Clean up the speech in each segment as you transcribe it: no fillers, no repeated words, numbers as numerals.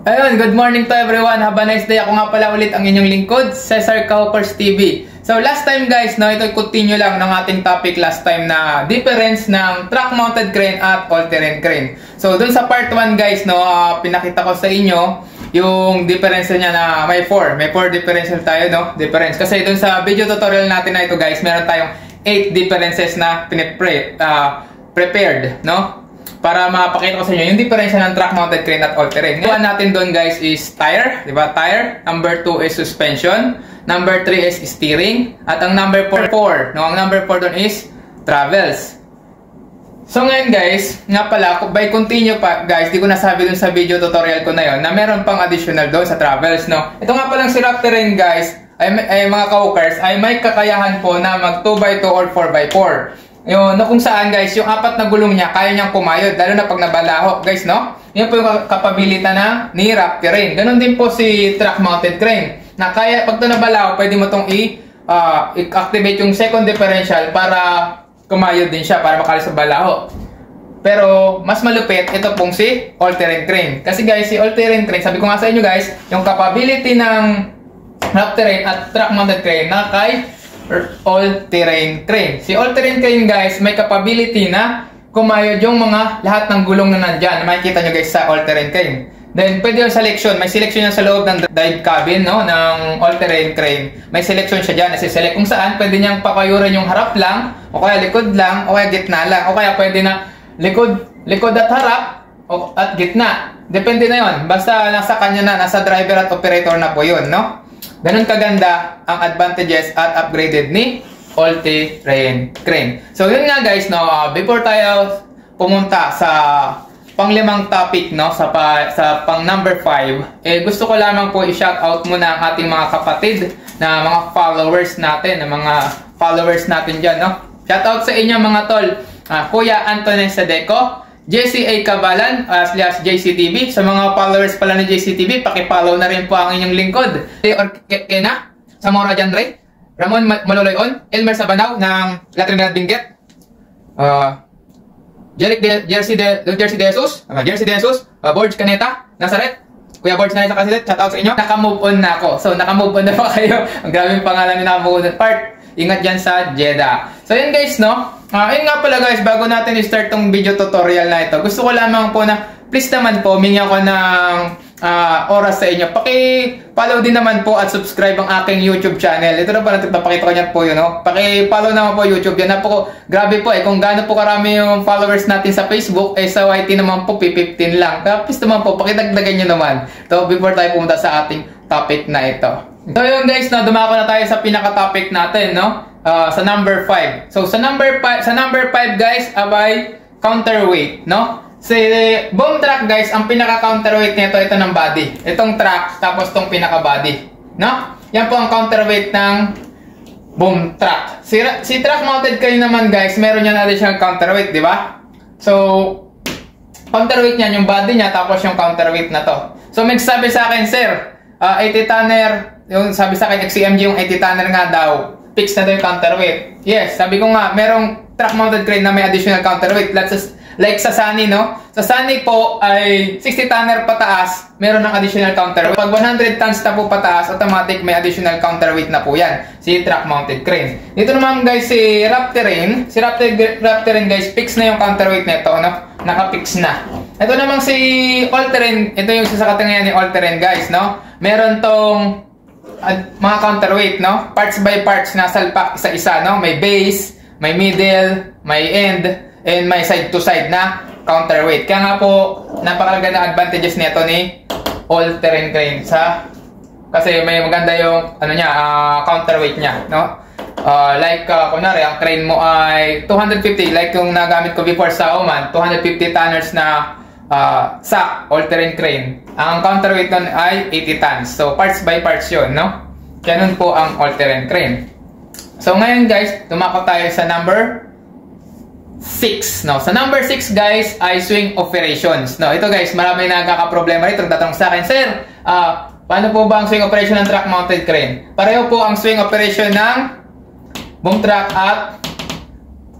Ayun, good morning to everyone. Have a nice day. Ako nga pala ulit ang inyong lingkod, Cesar Cahokers TV. So last time guys, no, ito continue lang ng ating topic last time na difference ng track mounted crane at all-terrain crane. So dun sa part 1 guys, no, pinakita ko sa inyo yung difference niya na may 4 differential tayo, no? Difference. Kasi dun sa video tutorial natin na ito guys, meron tayong 8 differences na prepared, no? Para mapakita ko sa inyo yung difference ng track mounted crane at all-terrain. Ngayon natin doon guys is tire, di ba? Tire. Number 2 is suspension. Number 3 is steering. At ang number 4, no? Ang number 4 doon is travels. So ngayon guys, nga pala, by continue pa guys, di ko nasabi doon sa video tutorial ko na yon na meron pang additional doon sa travels, no? Ito nga palang si Raptorin guys, ay mga Cahokers, ay may kakayahan po na mag 2x2 or 4x4. Yun, no, kung saan guys, yung 4 na gulong niya, kaya niyang pumayod, lalo na pag nabalaho, guys, no? Yan po yung kapability na ni Raptorin. Ganon din po si track mounted crane, na kaya, pag ito nabalaho, pwede mo itong i-activate yung second differential para kumayod din siya, para makalis sa balaho. Pero, mas malupit, ito pong si all-terrain crane. Kasi guys, si all-terrain crane, sabi ko nga sa inyo guys, yung capability ng Raptorin at track mounted crane na kay all-terrain crane. Si all-terrain crane guys, may capability na kumayod yung mga lahat ng gulong na nandyan. Makikita nyo guys sa all-terrain crane. Then, pwede yung selection. May selection yan sa loob ng dive cabin, no, ng all-terrain crane. May selection siya dyan. Nasi-select kung saan pwede niyang pakayuran yung harap lang, o kaya likod lang, o kaya gitna lang, o kaya pwede na likod at harap, o at gitna. Depende na yon. Basta nasa kanya na, nasa driver at operator na po yun, no? Ganun kaganda ang advantages at upgraded ni all-terrain crane. So yun nga guys, no, before tayo pumunta sa pang-5 topic, no, sa pang number 5, gusto ko lamang po i-shoutout muna ang ating mga kapatid na mga followers natin dyan, no. Shoutout sa inyo mga tol, Kuya Antonin Sadeco, Jesse A. Cabalan, / JCTV. Sa mga followers pala ni JCTV, paki-follow na rin po ang inyong lingkod. Kena, Samora Janre, Ramon Maloloyon, Elmer Sabanao ng La Trinidad Benguet, Jersey De Jesus, Borge Caneta, Nazaret, Kuya Borge Caneta kasi, shoutout sa inyo. Naka-move on na ako. So, naka-move on na pa kayo. Ang grabing pangalan ni naka-move on part. Ingat dyan sa Jeddah. So, yun guys, no? Yun nga pala guys, bago natin i-start tong video tutorial na ito, gusto ko lamang po na, please naman po, minyan ko ng oras sa inyo. Paki-follow din naman po at subscribe ang aking YouTube channel. Ito na po, napakita ko niyan po yun, no? Paki-follow naman po YouTube. Yan na po, grabe po kung gaano po karami yung followers natin sa Facebook, sa YT naman po, 15 lang. Kaya please naman po, pakidagdagan nyo naman. So, before tayo pumunta sa ating topic na ito. So yun guys, no, dumako na tayo sa pinaka-topic natin, no? Sa number 5. So sa number 5 guys, abay counterweight, no? Si boom track guys, ang pinaka-counterweight nito, ito ng body. Itong track, tapos tong pinaka-body, no? Yan po ang counterweight ng boom track. Si track mounted crane naman guys, meron yan additional counterweight, di ba? So counterweight niyan yung body niya, tapos yung counterweight na to. So may sabi sa akin, sir, 80 tonner, yung sabi sa akin, XCMG yung 80 tonner nga daw, fix na daw yung counterweight. Yes, sabi ko nga, merong track mounted crane na may additional counterweight. Like sa Sunny, no? Sa Sunny po ay 60 tonner pataas, meron ng additional counterweight. Pag 100 tons na po pataas, automatic may additional counterweight na po yan, si track mounted crane. Dito naman guys, si Raptorin guys, fix na yung counterweight nito, no? Naka-fix na. Ito namang si all-terrain, ito yung sa katangayan ni all-terrain guys, no? Meron tong mga counterweight, no? Parts by parts na salpak isa-isa, no? May base, may middle, may end, and may side to side na counterweight. Kaya nga po, napakalaga na advantages nito ni all-terrain crane kasi may maganda yung counterweight niya, no? Kunwari, ang crane mo ay 250, like yung nagamit ko before sa Oman, 250 tonners na sack, all-terrain crane. Ang counterweight nun ay 80 tons. So, parts by parts yun, no? Ganun po ang all-terrain crane. So, ngayon guys, tumako tayo sa number 6, no? Sa number 6 guys, ay swing operations, no? Ito guys, marami nagkakaproblema rito. Tatanong sa akin, sir, paano po ba ang swing operation ng track mounted crane? Pareho po ang swing operation ng boom track at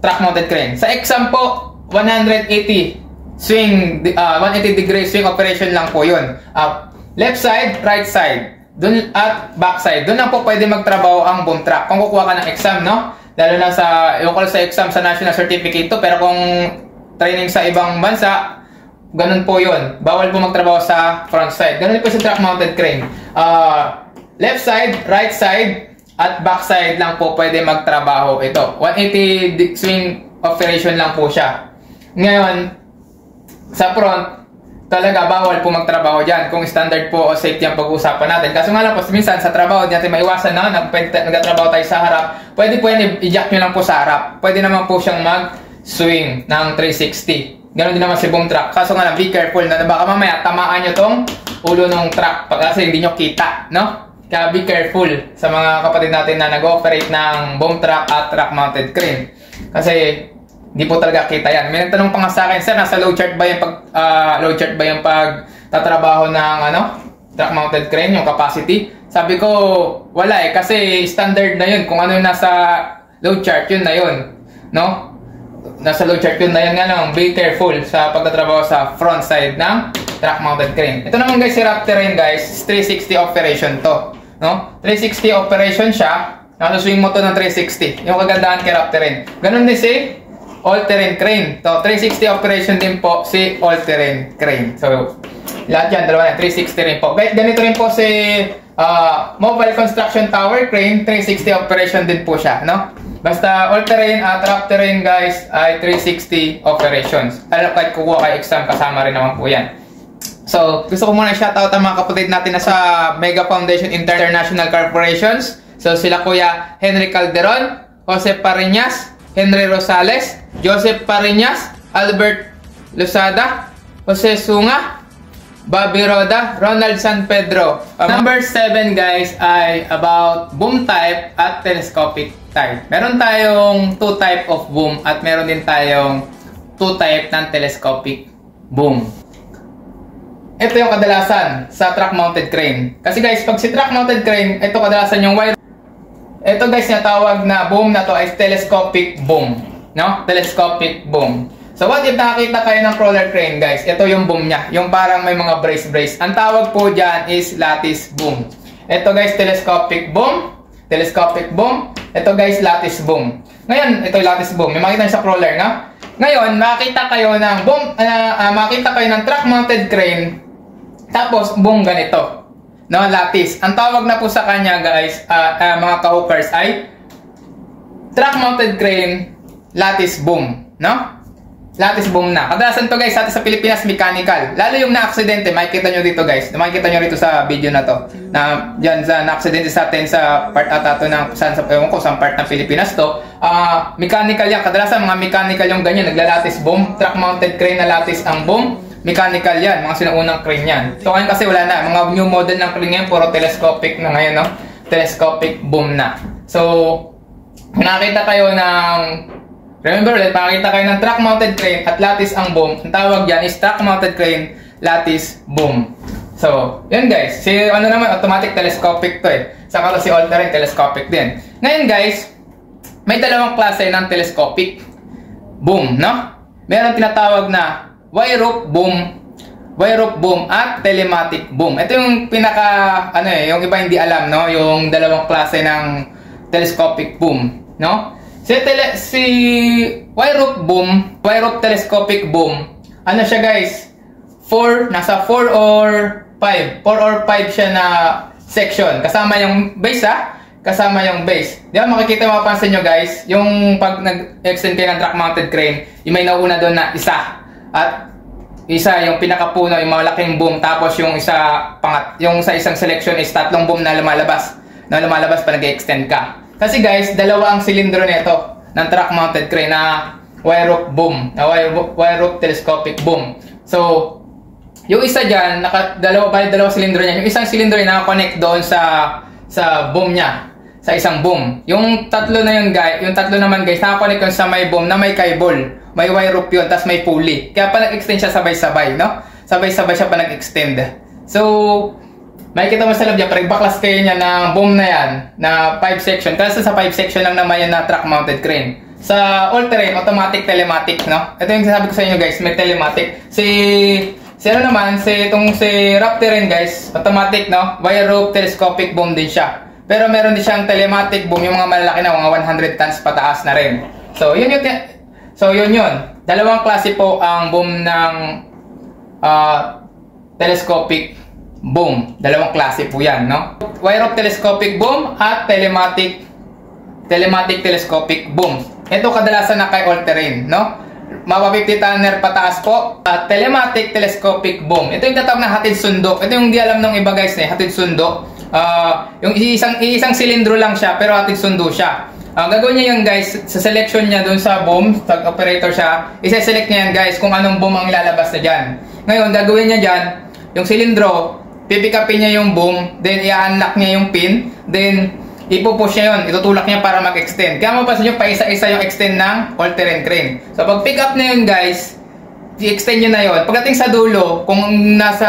track mounted crane. Sa exam po, 180 swing 180 degree swing operation lang po yun. left side, right side, dun at back side. Doon lang po pwede magtrabaho ang boom truck. Kung kukuha ka ng exam, no? Lalo na sa, yung call sa exam sa national certificate to, pero kung training sa ibang bansa, ganun po yun. Bawal po magtrabaho sa front side. Ganun po sa truck mounted crane. Left side, right side, at back side lang po pwede magtrabaho ito. 180 swing operation lang po siya. Ngayon, sa front, talaga bawal po magtrabaho dyan. Kung standard po o safety ang pag-uusapan natin. Kaso nga lang po, minsan sa trabaho, natin maiwasan na, nagtatrabaho tayo sa harap, pwede i-jack nyo lang po sa harap. Pwede naman po siyang mag-swing ng 360. Ganon din naman si boom truck. Kaso nga lang, be careful na baka mamaya tamaan nyo tong ulo ng truck kasi hindi nyo kita, no? Kaya be careful sa mga kapatid natin na nag-ooperate ng boom truck at truck mounted crane. Kasi hindi po talaga kita yan. May nagtanong pa nga sa akin, sir, nasa load chart ba yung pagtatrabaho ng truck mounted crane, yung capacity? Sabi ko, wala eh, kasi standard na yun. Kung ano yung nasa load chart, yun na yun. No? Nasa load chart yun na yun nga lang. Be careful sa pagtatrabaho sa front side ng truck mounted crane. Ito naman guys, si Rapterrain guys, 360 operation to. No? 360 operation siya. Nasa swing mo to ng 360. Yung kagandahan kay Rapterrain. Ganun din si all-terrain crane. To 360 operation din po si all-terrain crane. So, lahat yan, dalawa yan. 360 rin po. Ganito rin po si mobile construction tower crane. 360 operation din po siya. No? Basta all-terrain at Rapterrain guys ay 360 operations. Alam kahit kukuha kay exam, kasama rin naman po yan. So, gusto ko muna shoutout ang mga kapatid natin na sa Mega Foundation International Corporations. So, sila Kuya Henry Calderon, Jose Pariñas, Henry Rosales, Joseph Pariñas, Albert Losada, Jose Sunga, Bobby Roda, Ronald San Pedro. Number 7 guys ay about boom type at telescopic type. Meron tayong 2 type of boom at meron din tayong 2 type ng telescopic boom. Ito yung kadalasan sa truck mounted crane. Kasi guys, pag si truck mounted crane, ito kadalasan yung wire. Ito guys, natawag na boom na to ay telescopic boom. No? Telescopic boom. So what if nakakita kayo ng crawler crane guys? Ito yung boom niya. Yung parang may mga brace. Ang tawag po dyan is lattice boom. Ito guys, telescopic boom. Telescopic boom. Ito guys, lattice boom. Ngayon, ito yung lattice boom. May makita nyo sa crawler, no? Ngayon, makita kayo ng boom, makita kayo ng truck mounted crane. Tapos, boom ganito. No, lattice. Ang tawag na po sa kanya guys, mga ka-hookers ay truck mounted crane lattice boom, no? Lattice boom na. Kadalasan to guys sa Pilipinas mechanical. Lalo yung na-aksidente, makikita nyo dito guys. Makikita nyo rito sa video na to. Na diyan sa na-aksidente sa atin sa part ata to ng saan part ng Pilipinas to. Mechanical yan. Kadalasan mga mechanical yung ganyan, nagla-lattice boom. Truck mounted crane na lattice ang boom. Mechanical yan, mga sinuunang crane yan. So ngayon kasi wala na, mga new model ng crane ngayon, puro telescopic na ngayon, no? Telescopic boom na. So, nakita kayo ng, remember ulit, makakita kayo ng truck mounted crane at lattice ang boom. Ang tawag yan is truck mounted crane, lattice boom. So, yun guys, si ano naman, automatic telescopic to eh. Saka to si all-terrain telescopic din. Ngayon guys, may dalawang klase ng telescopic boom, no? Meron tinatawag na wire rope boom at telematic boom. Ito yung pinaka yung iba hindi alam, no, yung dalawang klase ng telescopic boom, no? Si wire rope telescopic boom, ano siya guys? Nasa 4 or 5 siya na section. Kasama yung base kasama yung base. Di ba makikita mapapansin nyo guys, yung pag nag-extend kayo ng truck mounted crane, yung may nauna doon na isa. At isa yung pinakapuno, yung malaking boom, tapos yung yung sa isang selection is tatlong boom na lumalabas pa nag-extend ka. Kasi guys, dalawa ang silindro nito ng truck mounted crane na wire rope boom, na wire rope telescopic boom. So, yung isa diyan, dalawa silindro niya. Yung isang silindro niya naka-connect doon sa boom niya, sa isang boom. Yung tatlo na yun guys, yung tatlo naman guys, naka-connect sa may boom na may cable. May wire rope yun, tapos may pulley. Kaya pa nag-extend siya sabay-sabay, no? Sabay-sabay siya pa nag-extend. So, makikita mo sa loob niya, parang baklas kayo niya ng boom na yan, na 5 section. Kasi sa 5 section lang naman yan na truck mounted crane. Sa all-terrain, automatic telematic, no? Ito yung sasabi ko sa inyo guys, may telematic. Si Si ano naman, si Raptorin guys, automatic, no? Wire rope telescopic boom din siya. Pero meron din siyang telematic boom, yung mga malalaki na, mga 100 tons pataas na rin. So, yun. Dalawang klase po ang boom ng telescopic boom. Dalawang klase po yan, no? Wire rope telescopic boom at telematic telescopic boom. Ito kadalasan na kay all-terrain, no? Mapa 50 tonner pataas po. Telematic telescopic boom. Ito yung tatawag na hatid sundo. Ito yung di alam ng iba guys na hatid sundo. Yung isang silindro lang siya pero hatid sundo siya. Gagawin niya yan guys sa selection niya doon sa boom. Pag operator siya, isa-select niya yan guys kung anong boom ang ilalabas na dyan. Ngayon, gagawin niya dyan, yung silindro, pipikapin niya yung boom, then i-unlock niya yung pin, then ipupush niya yun, itutulak niya para mag-extend. Kaya mapasin nyo pa isa-isa yung extend ng all-terrain crane. So pag pick up na yun guys, i-extend nyo na yun. Pagdating sa dulo, kung nasa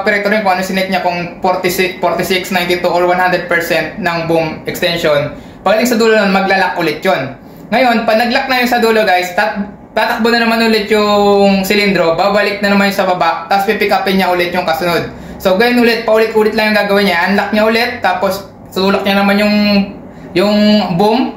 operator rin, kung ano sinet niya, kung 46, 92 or 100% ng boom extension, pagdating sa dulo nun, maglalak ulit yun. Ngayon, pag nag-lock na yun sa dulo guys, tatakbo na naman ulit yung silindro, babalik na naman yung sa baba, tapos pipick upin niya ulit yung kasunod. So ganyan ulit, paulit-ulit lang yung gagawin niya. Unlock niya ulit, tapos tulak niya naman yung boom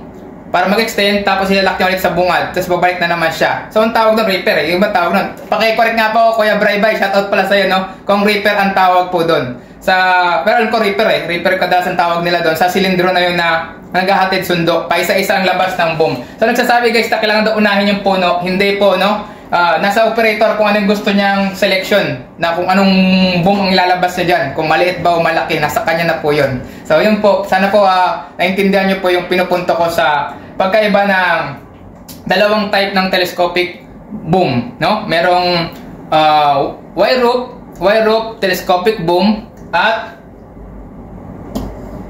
para mag-extend, tapos ilalak niya ulit sa bungad, tapos babalik na naman siya. So ang tawag doon, reaper eh. Yung ba tawag doon? Paki-correct nga po, Kuya Braybay, shoutout pala sa'yo, no? Kung reaper ang tawag po doon. Pero alam ko reaper eh. Reaper kadalas ang tawag nila doon sa silindro na yun na naghahatid sundo. Pa isa-isa ang labas ng boom. So nagsasabi guys na kailangan daw unahin yung puno. Hindi po, no? Nasa operator kung anong gusto niyang selection na kung anong boom ang ilalabas niya dyan, kung maliit ba o malaki, nasa kanya na po yun. So yun po, sana po naintindihan niyo po yung pinupunto ko sa pagkaiba ng dalawang type ng telescopic boom, no? Merong wire rope telescopic boom at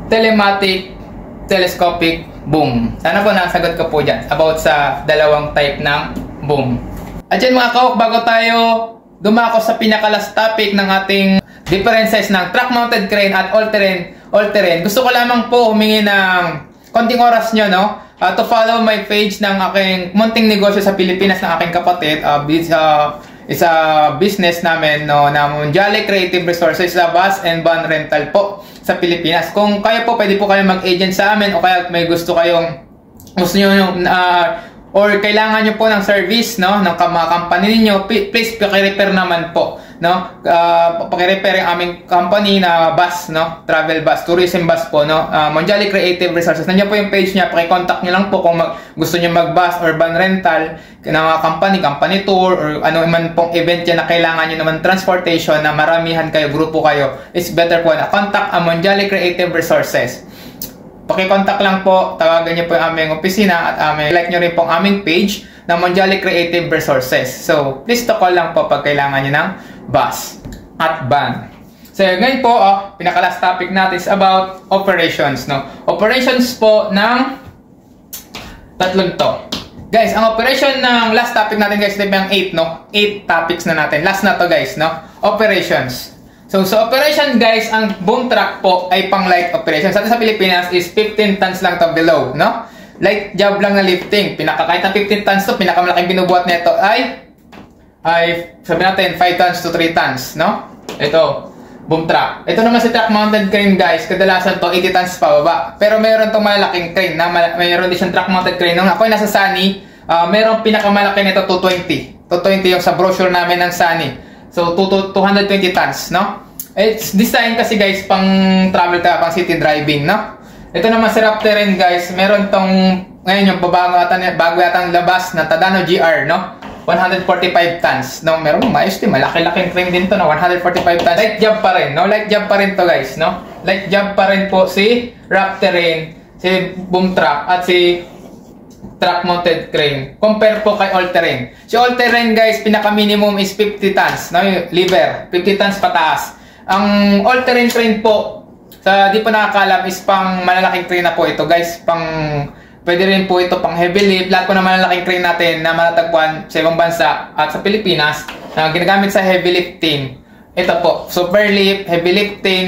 telematic telescopic boom. Sana po nasagot ko po dyan about sa dalawang type ng boom. At yan mga kawak, bago tayo dumako sa pinaka-last topic ng ating differences ng truck-mounted crane at all-terrain, gusto ko lamang po humingi ng konting oras nyo, no? To follow my page ng aking munting negosyo sa Pilipinas ng aking kapatid. Isa business namin, no, na Monjali Creative Resources, bus and van rental po sa Pilipinas. Kung kayo po, pwede po kayo mag-agent sa amin o kaya may gusto nyo or kailangan nyo po ng service, no, ng mga company ninyo, please paki-repair naman po, no? Paki-repair yung aming company na bus, no, travel bus, tourism bus po, no, Monjali Creative Resources. Nandiyan po yung page niya, paki-contact nyo lang po kung gusto nyo mag-bus or van rental ng company tour or ano man pong event yan na kailangan nyo naman transportation na maramihan kayo, grupo kayo. It's better po na contact Monjali Creative Resources. Paki-contact lang po, tawagan niyo po yung aming opisina at like nyo rin po ang aming page ng Monjali Creative Resources. So, please to call lang po pag kailangan nyo ng bus at van. So, ngayon po, pinaka-last topic natin is about operations, no? Operations po ng tatlong to. Guys, ang operation ng last topic natin guys, ito yung 8, no? 8 topics na natin. Last na to guys, no? Operations. So, sa operation guys, ang boom truck po ay pang light operation. Sa Pilipinas is 15 tons lang to below, no? Light job lang na lifting. Kahit na 15 tons to, pinakamalaking binubuhat nito ay sabi natin 5 tons to 3 tons, no? Ito, boom truck. Ito naman si truck mounted crane guys, kadalasan to 80 tons pa baba. Pero mayroon tong malaking crane na mayroon din siyang truck mounted crane. Nung ako ay nasa Sunny, mayroong pinakamalaki nito 220. 220 yung sa brochure namin ng Sunny. So, 220 tons, no? It's design kasi guys, pang travel ka, pang city driving, no? Ito naman si Raptorin guys, meron tong, ngayon yung bago yatang labas na Tadano GR, no? 145 tons, no? Meron maayos din, malaki-laking crane din to, no? 145 tons. Light job pa rin, no? Light job pa rin to guys, no? Light job pa rin po si Raptorin, si boom truck, at si truck mounted crane compare po kay all-terrain. Si all-terrain guys, pinaka minimum is 50 tons, no? Lever 50 tons pataas. Ang all-terrain crane po, sa di pa nakakalam, is pang malalaking crane na po ito guys. Pwede rin po ito pang heavy lift. Lahat po ng malalaking crane natin na matatagpuan sa ibang bansa at sa Pilipinas na ginagamit sa heavy lifting, ito po, super lift, heavy lifting.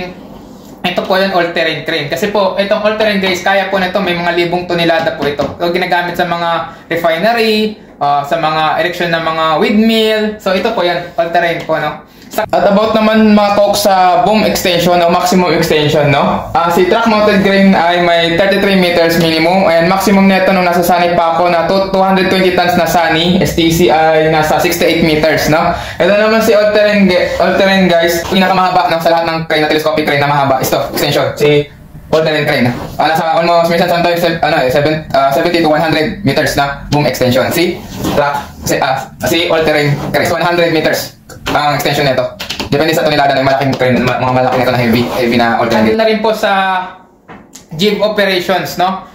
Ito po yung all-terrain crane. Kasi po, itong all-terrain guys, kaya po nito, may mga libong tonelada po ito. So, ginagamit sa mga refinery, sa mga erection ng mga windmill. So, ito po yan, all-terrain po, no? At about naman mga talk sa boom extension o maximum extension, no? Si track mounted crane ay may 33 meters minimum and maximum neto nung nasa Sani pa ako na 220 tons na Sani, STC ay nasa 68 meters, no? Ito naman si all terrain guys, pinakamahaba no, sa lahat ng crane na telescopic crane na mahaba. Ito, extension, si all terrain crane. Nasa almost minsan sometimes 70 to 100 meters na boom extension. Si track, si all terrain crane, 100 meters. Ang extension nito. Depende sa tonelada ng malaking crane, mga malaki nito na heavy na alternate. Na rin po sa jib operations, no?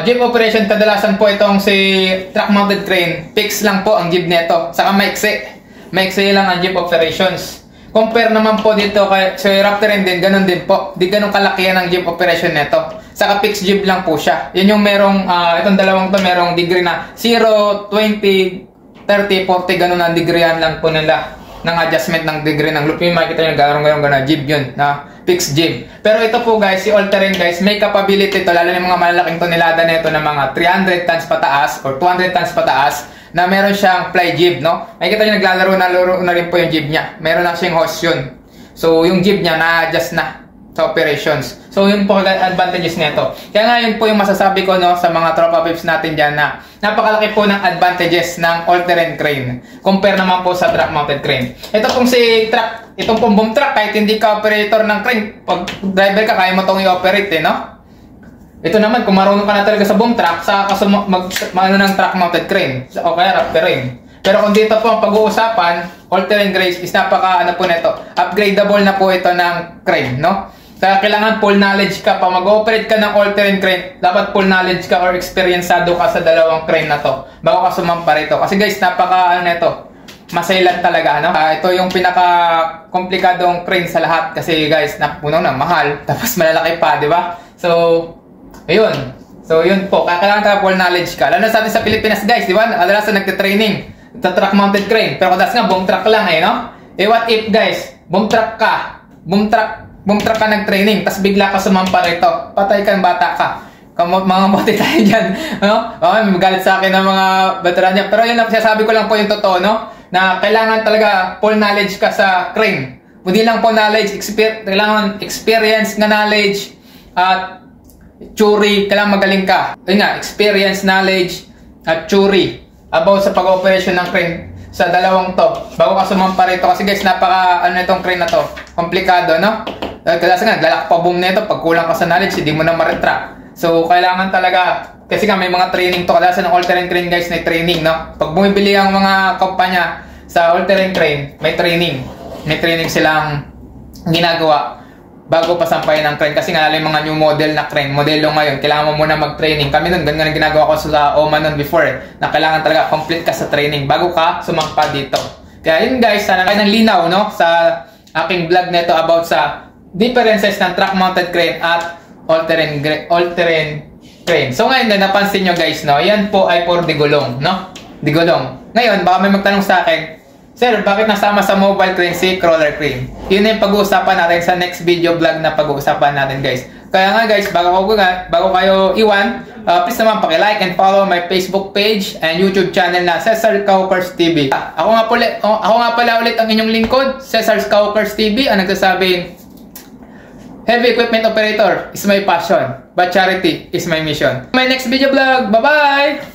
Jib operation kadalasan po itong si track mounted crane, fix lang po ang jib nito. Saka maiksi lang ang jib operations. Compare naman po dito kay so Raptor din, ganun din po. Di ganun kalaki ang jib operation nito. Saka fixed jib lang po siya. Yun yung merong itong dalawang to merong degree na 0, 20, 30, 40 ganun ang degree lang po nila ng adjustment ng degree ng loop. Yung makikita nyo garong gana jib yun na fixed jib. Pero ito po guys, si all terrain guys, may capability to lalo ng mga malalaking tonelada nito na mga 300 tons pataas or 200 tons pataas na meron siyang fly jib, no? Makikita nyo naglalaro na rin po yung jib niya. Meron na siyang hose yun. So yung jib niya na-adjust na sa operations. So yun po advantages nito. Kaya nga yun po yung masasabi ko no sa mga tropa pips natin dyan na napakalaki po ng advantages ng all-terrain crane compare naman po sa track mounted crane. Ito pong si track, itong pong boom truck kahit hindi ka operator ng crane, pag driver ka kaya mo itong i-operate no? Ito naman kung marunong ka na talaga sa boom truck saka ka ng track mounted crane o kaya rough terrain. Pero kung dito po ang pag-uusapan, all-terrain cranes is napaka ano po nito, upgradable na po ito ng crane no? Kaya kailangan full knowledge ka pa mag-operate ka ng all-terrain crane. Dapat full knowledge ka or experiencado ka sa dalawang crane na to bago ka sumampa rito. Kasi guys, napaka ano nito, masailan talaga no? Ito yung pinaka komplikadong crane sa lahat kasi guys, puno na mahal tapos malalaki pa, di ba? So, ayun. So, yun po. Kailangan ka full knowledge ka. Lalo sa atin sa Pilipinas guys, di ba? Kadalasan nagte-training sa track mounted crane. Pero kadalasan nga boom truck lang no? What if guys, boom truck ka, boom truck ka nag-training, tapos bigla ka sumampa rito, patay kang bata ka. Mga bote tayo dyan, no? Okay, magalit sa akin ng mga veteran dyan. Pero yun lang, sinasabi ko lang po yung totoo, no? Na kailangan talaga full knowledge ka sa crane. Hindi lang po knowledge, kailangan experience nga knowledge at theory, kailangan magaling ka. Yun nga, experience, knowledge at theory about sa pag-operation ng crane sa dalawang to bago ka sumampa rito. Kasi guys, napaka ano itong crane na to, komplikado, no? Kadalasan nga, naglalak pa boom nito, pag kulang ka sa knowledge, hindi mo na ma-retract. So, kailangan talaga, kasi nga may mga training to, kadalasan ng all-terrain crane guys, may training, no? Pag bumibili ang mga kumpanya sa all-terrain crane, may training. May training silang ginagawa bago pa sampayin ng crane. Kasi nga, yung mga new model na crane, modelo ngayon, kailangan mo muna mag-training. Kami nun, ganun ginagawa ko sa OMA nun before, na kailangan talaga complete ka sa training bago ka sumampa dito. Kaya yun guys, sana kayo ng linaw, no? Sa aking vlog nito about sa differences ng track mounted crane at all-terrain crane. So ngayon na napansin nyo guys, no? Yan po ay for digulong, no? Digulong. Ngayon, baka may magtanong sa akin, Sir, bakit nasama sa mobile crane si crawler crane? Yun yung pag-uusapan natin sa next video vlog na pag-uusapan natin guys. Kaya nga guys, bago kayo iwan, please naman paki-like and follow my Facebook page and YouTube channel na Cesar Caukers TV. Ako nga pala ulit ang inyong lingkod, Cesar Caukers TV, ang nagsasabing, heavy equipment operator is my passion, but charity is my mission. My next video vlog. Bye-bye!